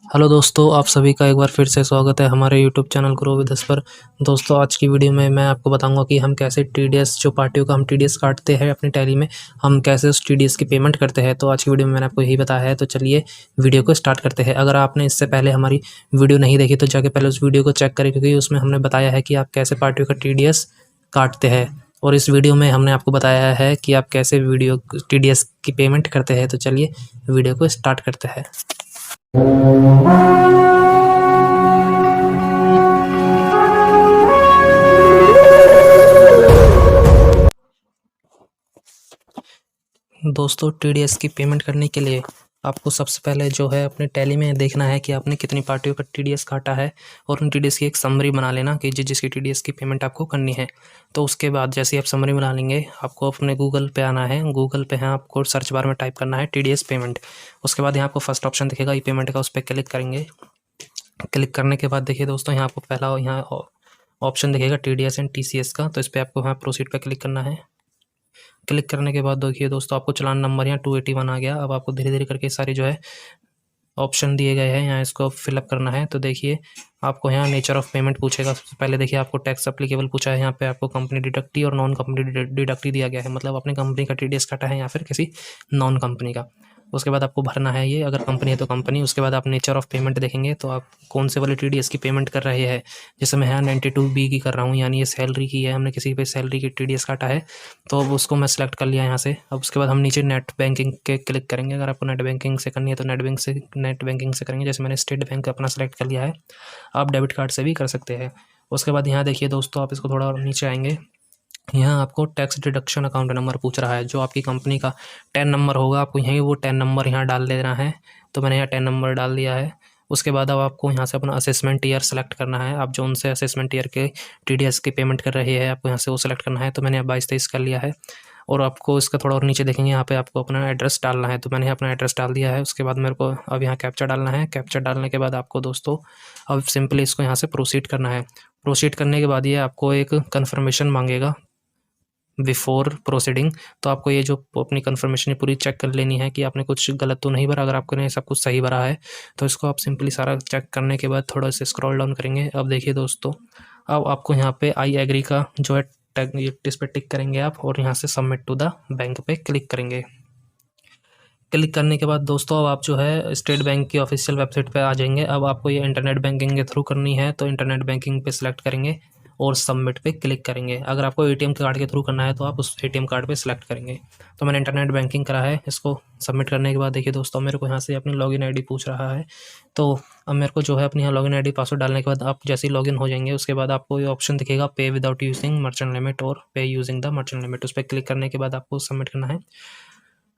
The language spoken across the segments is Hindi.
हेलो दोस्तों, आप सभी का एक बार फिर से स्वागत है हमारे YouTube channel grow with us पर। दोस्तों, आज की वीडियो में मैं आपको बताऊंगा कि हम कैसे टीडीएस जो पार्टियों का हम टीडीएस काटते हैं अपनी टैली में, हम कैसे उस टीडीएस की पेमेंट करते हैं। तो आज की वीडियो में मैंने आपको यही बताया है, तो चलिए वीडियो को स्टार्ट करते हैं। अगर आपने इससे पहले हमारी वीडियो नहीं देखी तो जाके पहले उस वीडियो को चेक करें, क्योंकि उसमें हमने बताया है कि आप कैसे पार्टियों का टीडीएस काटते हैं। और इस वीडियो में हमने आपको बताया है कि आप कैसे वीडियो टीडीएस की पेमेंट करते हैं। तो चलिए वीडियो को स्टार्ट करते हैं। दोस्तों, टीडीएस की पेमेंट करने के लिए आपको सबसे पहले जो है अपने टैली में देखना है कि आपने कितनी पार्टियों का टीडीएस काटा है, और उन टीडीएस की एक समरी बना लेना कि जिसकी टीडीएस की पेमेंट आपको करनी है। तो उसके बाद जैसे ही आप समरी बना लेंगे, आपको अपने गूगल पे आना है। गूगल पे है, आपको सर्च बार में टाइप करना है टीडीएस पेमेंट। उसके बाद यहाँ आपको फर्स्ट ऑप्शन दिखेगा ई पेमेंट का, उस पर क्लिक करेंगे। क्लिक करने के बाद देखिए दोस्तों, यहाँ आपको पहला यहाँ ऑप्शन दिखेगा टीडीएस एंड टीसीएस का, तो इस पर आपको यहाँ प्रोसीड पर क्लिक करना है। क्लिक करने के बाद देखिए दोस्तों, आपको चालान नंबर यहाँ 281 आ गया। अब आपको धीरे धीरे करके सारी जो है ऑप्शन दिए गए हैं, यहाँ इसको फिलअप करना है। तो देखिए, आपको यहाँ नेचर ऑफ पेमेंट पूछेगा। सबसे पहले देखिए, आपको टैक्स अप्लीकेबल पूछा है। यहाँ पे आपको कंपनी डिडक्टी और नॉन कंपनी डिडक्टी दिया गया है, मतलब अपनी कंपनी का टीडीएस काटा है या फिर किसी नॉन कंपनी का। उसके बाद आपको भरना है ये, अगर कंपनी है तो कंपनी। उसके बाद आप नेचर ऑफ पेमेंट देखेंगे तो आप कौन से वाले टीडीएस की पेमेंट कर रहे हैं। जैसे मैं यहाँ 92B की कर रहा हूँ, यानी ये सैलरी की है, हमने किसी पे सैलरी की टीडीएस काटा है, तो अब उसको मैं सेलेक्ट कर लिया यहाँ से। अब उसके बाद हम नीचे नेट बैंकिंग के क्लिक करेंगे। अगर आपको नेट बैंकिंग से करनी है तो नेट बैंकिंग से करेंगे। जैसे मैंने स्टेट बैंक अपना सेलेक्ट कर लिया है, आप डेबिट कार्ड से भी कर सकते हैं। उसके बाद यहाँ देखिए दोस्तों, आप इसको थोड़ा और नीचे आएंगे, यहाँ आपको टैक्स डिडक्शन अकाउंट नंबर पूछ रहा है। जो आपकी कंपनी का टेन नंबर होगा, आपको यहीं वो टेन नंबर यहाँ डाल देना है। तो मैंने यहाँ 10 नंबर डाल दिया है। उसके बाद अब आपको यहाँ से अपना असेसमेंट ईयर सेलेक्ट करना है। आप जो उनसे असेसमेंट ईयर के टीडीएस की पेमेंट कर रहे हैं, आपको यहाँ से वो सेलेक्ट करना है। तो मैंने 22-23 कर लिया है। और आपको इसका थोड़ा और नीचे देखेंगे, यहाँ पे आपको अपना एड्रेस डालना है। तो मैंने अपना एड्रेस डाल दिया है। उसके बाद मेरे को अब यहाँ कैप्चा डालना है। कैप्चा डालने के बाद आपको दोस्तों अब सिंपली इसको यहाँ से प्रोसीड करना है। प्रोसीड करने के बाद ये आपको एक कन्फर्मेशन मांगेगा बिफोर प्रोसीडिंग। तो आपको ये जो अपनी कन्फर्मेशन पूरी चेक कर लेनी है कि आपने कुछ गलत तो नहीं भरा। अगर आपने सब कुछ सही भरा है तो इसको आप सिंपली सारा चेक करने के बाद थोड़ा सा स्क्रॉल डाउन करेंगे। अब देखिए दोस्तों, अब आपको यहाँ पे आई एग्री का जो है इस पर टिक करेंगे आप, और यहाँ से सबमिट टू द बैंक पे क्लिक करेंगे। क्लिक करने के बाद दोस्तों, अब आप जो है स्टेट बैंक की ऑफिशियल वेबसाइट पे आ जाएंगे। अब आपको ये इंटरनेट बैंकिंग के थ्रू करनी है, तो इंटरनेट बैंकिंग पे सिलेक्ट करेंगे और सबमिट पे क्लिक करेंगे। अगर आपको एटीएम कार्ड के थ्रू करना है तो आप उस एटीएम कार्ड पे सिलेक्ट करेंगे। तो मैंने इंटरनेट बैंकिंग करा है। इसको सबमिट करने के बाद देखिए दोस्तों, मेरे को यहाँ से अपनी लॉगिन आईडी पूछ रहा है। तो अब मेरे को जो है अपनी यहाँ लॉगिन आईडी पासवर्ड डालने के बाद आप जैसे ही लॉगिन हो जाएंगे, उसके बाद आपको ये ऑप्शन दिखेगा पे विदाउट यूजिंग मर्चेंट लिमिट और पे यूजिंग द मर्चेंट लिमिट। उस पर क्लिक करने के बाद आपको सबमिट करना है।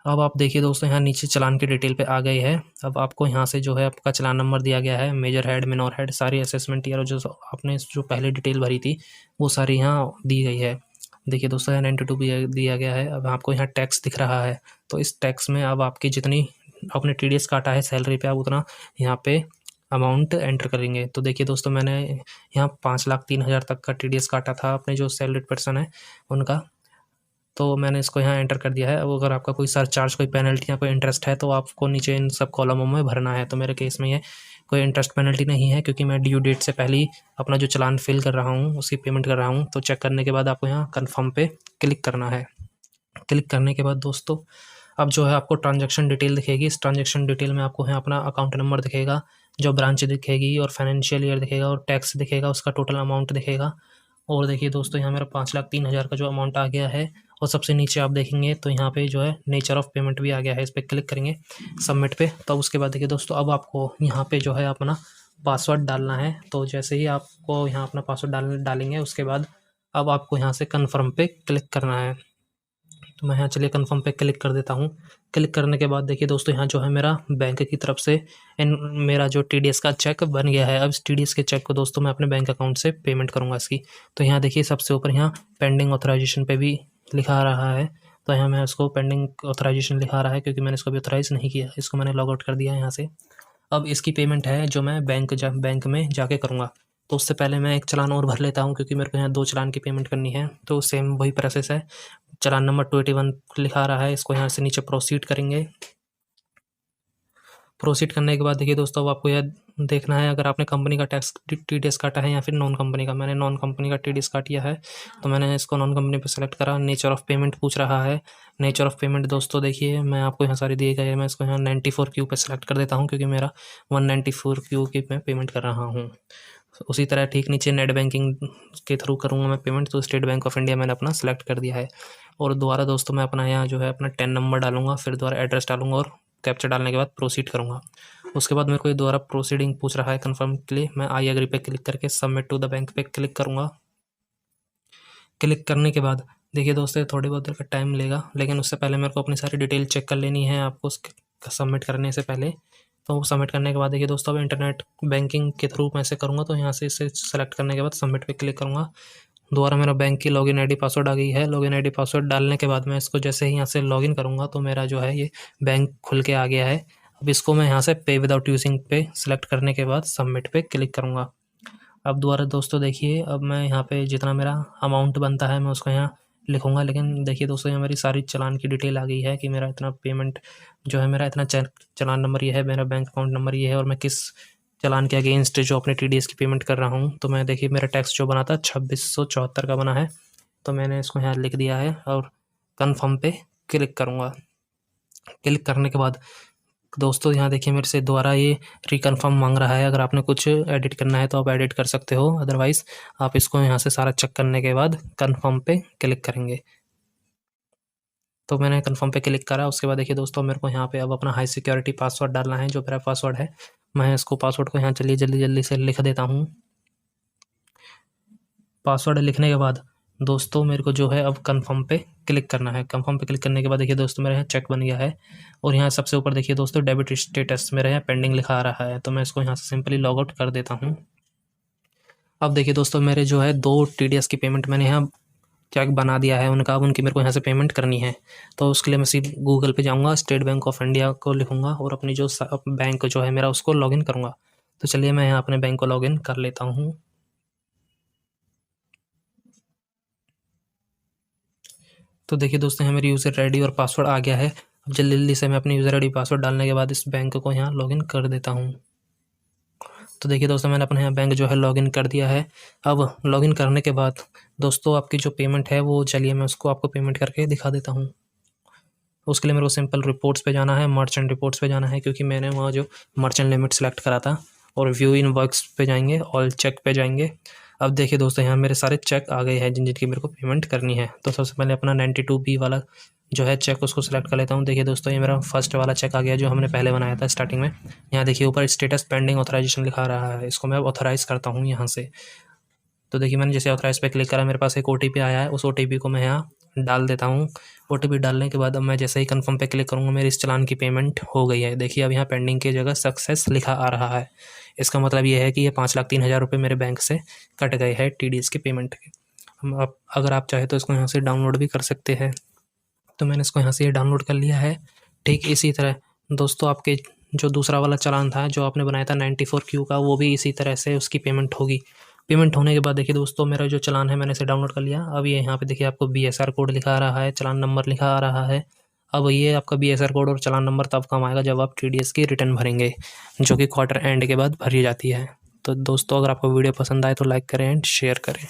अब आप देखिए दोस्तों, यहाँ नीचे चालान की डिटेल पे आ गई है। अब आपको यहाँ से जो है आपका चालान नंबर दिया गया है, मेजर हेड मिनोर हेड सारी असेसमेंट ईयर जो आपने जो पहले डिटेल भरी थी वो सारी यहाँ दी गई है। देखिए दोस्तों, यहाँ 92 भी दिया गया है। अब आपको यहाँ टैक्स दिख रहा है, तो इस टैक्स में अब आपकी जितनी आपने टीडीएस काटा है सैलरी पे, आप उतना यहाँ पे अमाउंट एंटर करेंगे। तो देखिए दोस्तों, मैंने यहाँ 5,03,000 तक का टीडीएस काटा था अपने जो सैलरीड पर्सन है उनका, तो मैंने इसको यहाँ एंटर कर दिया है। अब अगर आपका कोई सरचार्ज, कोई पेनल्टी या कोई इंटरेस्ट है तो आपको नीचे इन सब कॉलमों में भरना है। तो मेरे केस में ये कोई इंटरेस्ट पेनल्टी नहीं है, क्योंकि मैं ड्यू डेट से पहले ही अपना जो चालान फिल कर रहा हूँ उसकी पेमेंट कर रहा हूँ। तो चेक करने के बाद आपको यहाँ कन्फर्म पे क्लिक करना है। क्लिक करने के बाद दोस्तों, अब जो है आपको ट्रांजैक्शन डिटेल दिखेगी। इस ट्रांजैक्शन डिटेल में आपको यहाँ अपना अकाउंट नंबर दिखेगा, जो ब्रांच दिखेगी, और फाइनेंशियल ईयर दिखेगा, और टैक्स दिखेगा, उसका टोटल अमाउंट दिखेगा। और देखिए दोस्तों, यहाँ मेरा 5,03,000 का जो अमाउंट आ गया है। और सबसे नीचे आप देखेंगे तो यहाँ पे जो है नेचर ऑफ पेमेंट भी आ गया है। इस पर क्लिक करेंगे सबमिट पे। तो उसके बाद देखिए दोस्तों, अब आपको यहाँ पे जो है अपना पासवर्ड डालना है। तो जैसे ही आपको यहाँ अपना पासवर्ड डालेंगे, उसके बाद अब आपको यहाँ से कन्फर्म पे क्लिक करना है। तो मैं यहाँ चलिए कन्फर्म पे क्लिक कर देता हूँ। क्लिक करने के बाद देखिए दोस्तों, यहाँ जो है मेरा बैंक की तरफ से मेरा जो टीडीएस का चेक बन गया है। अब इस टीडीएस के चेक को दोस्तों मैं अपने बैंक अकाउंट से पेमेंट करूँगा इसकी। तो यहाँ देखिए सबसे ऊपर यहाँ पेंडिंग ऑथराइजेशन पे भी लिखा रहा है। तो यहाँ मैं इसको पेंडिंग ऑथराइजेशन लिखा रहा है, क्योंकि मैंने इसको अभी ऑथराइज़ नहीं किया। इसको मैंने लॉग आउट कर दिया है यहाँ से। अब इसकी पेमेंट है जो मैं बैंक में जाके करूँगा। तो उससे पहले मैं एक चालान और भर लेता हूँ, क्योंकि मेरे को यहाँ 2 चालान की पेमेंट करनी है। तो सेम वही प्रोसेस है। चालान नंबर 281 लिखा रहा है, इसको यहाँ से नीचे प्रोसीड करेंगे। प्रोसीड करने के बाद देखिए दोस्तों, अब आपको यह देखना है अगर आपने कंपनी का टैक्स टीडीएस काटा है या फिर नॉन कंपनी का। मैंने नॉन कंपनी का टीडीएस काट लिया है, तो मैंने इसको नॉन कंपनी पे सेलेक्ट करा। नेचर ऑफ पेमेंट पूछ रहा है। नेचर ऑफ पेमेंट दोस्तों देखिए, मैं आपको यहाँ सारे दिए गए हैं, मैं इसको यहाँ 94 क्यू पे सेलेक्ट कर देता हूँ, क्योंकि मेरा 194 क्यू की मैं पेमेंट कर रहा हूँ। उसी तरह ठीक नीचे नेट बैंकिंग के थ्रू करूँगा मैं पेमेंट, तो स्टेट बैंक ऑफ इंडिया मैंने अपना सेलेक्ट कर दिया है। और दोबारा दोस्तों मैं अपना यहाँ जो है अपना 10 नंबर डालूंगा, फिर दोबारा एड्रेस डालूंगा और कैप्चर डालने के बाद प्रोसीड करूँगा। उसके बाद मेरे को ये दोबारा प्रोसीडिंग पूछ रहा है कन्फर्म के लिए। मैं आई एग्री पे क्लिक करके सबमिट टू द बैंक पे क्लिक करूँगा। क्लिक करने के बाद देखिए दोस्तों, थोड़ी बहुत देर का टाइम लेगा, लेकिन उससे पहले मेरे को अपनी सारी डिटेल चेक कर लेनी है आपको उसके सबमिट करने से पहले। तो सबमिट करने के बाद देखिए दोस्तों, अब इंटरनेट बैंकिंग के थ्रू मैं इसे करूँगा, तो यहाँ से इसे सेलेक्ट करने के बाद सबमिट पे क्लिक करूँगा। दोबारा मेरा बैंक की लॉगिन आईडी पासवर्ड आ गई है। लॉगिन आईडी पासवर्ड डालने के बाद मैं इसको जैसे ही यहाँ से लॉगिन करूँगा, तो मेरा जो है ये बैंक खुल के आ गया है। अब इसको मैं यहाँ से पे विदाउट यूजिंग पे सिलेक्ट करने के बाद सबमिट पे क्लिक करूँगा। अब दोबारा दोस्तों देखिए, अब मैं यहाँ पे जितना मेरा अमाउंट बनता है मैं उसको यहाँ लिखूँगा, लेकिन देखिए दोस्तों, यहाँ मेरी सारी चालान की डिटेल आ गई है कि मेरा इतना पेमेंट जो है, मेरा इतना चालान नंबर ये है, मेरा बैंक अकाउंट नंबर ये है, और मैं किस चालान के अगेंस्ट जो अपने टीडीएस की पेमेंट कर रहा हूँ। तो मैं देखिए, मेरा टैक्स जो बना था 2674 का बना है, तो मैंने इसको यहाँ लिख दिया है और कन्फर्म पे क्लिक करूँगा। क्लिक करने के बाद दोस्तों यहाँ देखिए, मेरे से दोबारा ये रिकन्फर्म मांग रहा है। अगर आपने कुछ एडिट करना है तो आप एडिट कर सकते हो, अदरवाइज़ आप इसको यहाँ से सारा चेक करने के बाद कन्फर्म पे क्लिक करेंगे। तो मैंने कन्फर्म पे क्लिक करा। उसके बाद देखिए दोस्तों, मेरे को यहाँ पे अब अपना हाई सिक्योरिटी पासवर्ड डालना है, जो मेरा पासवर्ड है। मैं इसको पासवर्ड को यहाँ चलिए जल्दी से लिख देता हूँ। पासवर्ड लिखने के बाद दोस्तों, मेरे को जो है अब कन्फर्म पे क्लिक करना है। कन्फर्म पे क्लिक करने के बाद देखिए दोस्तों, मेरे यहाँ चेक बन गया है, और यहाँ सबसे ऊपर देखिए दोस्तों, डेबिट स्टेटस मेरे यहाँ पेंडिंग लिखा आ रहा है। तो मैं इसको यहाँ से सिंपली लॉग आउट कर देता हूँ। अब देखिए दोस्तों, मेरे जो है 2 टीडीएस की पेमेंट मैंने यहाँ चेक बना दिया है उनका। अब उनकी मेरे को यहाँ से पेमेंट करनी है, तो उसके लिए मैं सीधे गूगल पे जाऊँगा, स्टेट बैंक ऑफ इंडिया को लिखूँगा और अपनी जो बैंक जो है मेरा, उसको लॉगिन करूँगा। तो चलिए मैं यहाँ अपने बैंक को लॉगिन कर लेता हूँ। तो देखिए दोस्तों, यहाँ मेरी यूज़र आईडी और पासवर्ड आ गया है। अब जल्दी से मैं अपनी यूज़र आईडी पासवर्ड डालने के बाद इस बैंक को यहाँ लॉगिन कर देता हूँ। तो देखिए दोस्तों, मैंने अपने यहाँ बैंक जो है लॉगिन कर दिया है। अब लॉगिन करने के बाद दोस्तों, आपकी जो पेमेंट है वो, चलिए मैं उसको आपको पेमेंट करके दिखा देता हूँ। उसके लिए मेरे को सिंपल रिपोर्ट्स पे जाना है, मर्चेंट रिपोर्ट्स पे जाना है, क्योंकि मैंने वहाँ जो मर्चेंट लिमिट सेलेक्ट करा था। और व्यू इन वर्क्स पे जाएंगे, ऑल चेक पे जाएंगे। अब देखिए दोस्तों, यहाँ मेरे सारे चेक आ गए हैं जिनकी मेरे को पेमेंट करनी है। तो सबसे पहले अपना 92B वाला जो है चेक, उसको सेलेक्ट कर लेता हूँ। देखिए दोस्तों, ये मेरा फर्स्ट वाला चेक आ गया जो हमने पहले बनाया था स्टार्टिंग में। यहाँ देखिए ऊपर स्टेटस पेंडिंग ऑथराइजेशन लिखा रहा है, इसको मैं ऑथराइज़ करता हूँ यहाँ से। तो देखिए, मैंने जैसे ऑथराइज़ पे क्लिक करा, मेरे पास एक ओटीपी आया है, उस ओटीपी को मैं यहाँ डाल देता हूँ। ओटीपी डालने के बाद अब मैं जैसे ही कन्फर्म पे क्लिक करूँगा, मेरी इस चालान की पेमेंट हो गई है। देखिए, अब यहाँ पेंडिंग की जगह सक्सेस लिखा आ रहा है। इसका मतलब ये है कि ये 5,03,000 रुपये मेरे बैंक से कट गए हैं टीडीएस की पेमेंट के। हम आप अगर आप चाहें तो इसको यहाँ से डाउनलोड भी कर सकते हैं। तो मैंने इसको यहाँ से ये डाउनलोड कर लिया है। ठीक इसी तरह दोस्तों, आपके जो दूसरा वाला चालान था जो आपने बनाया था 94Q का, वो भी इसी तरह से उसकी पेमेंट होगी। पेमेंट होने के बाद देखिए दोस्तों, मेरा जो चालान है मैंने इसे डाउनलोड कर लिया। अब ये यहाँ पे देखिए आपको BSR कोड लिखा आ रहा है, चालान नंबर लिखा आ रहा है। अब ये आपका BSR कोड और चालान नंबर तब काम आएगा जब आप टीडीएस की रिटर्न भरेंगे, जो कि क्वार्टर एंड के बाद भरी जाती है। तो दोस्तों, अगर आपको वीडियो पसंद आए तो लाइक करें एंड शेयर करें।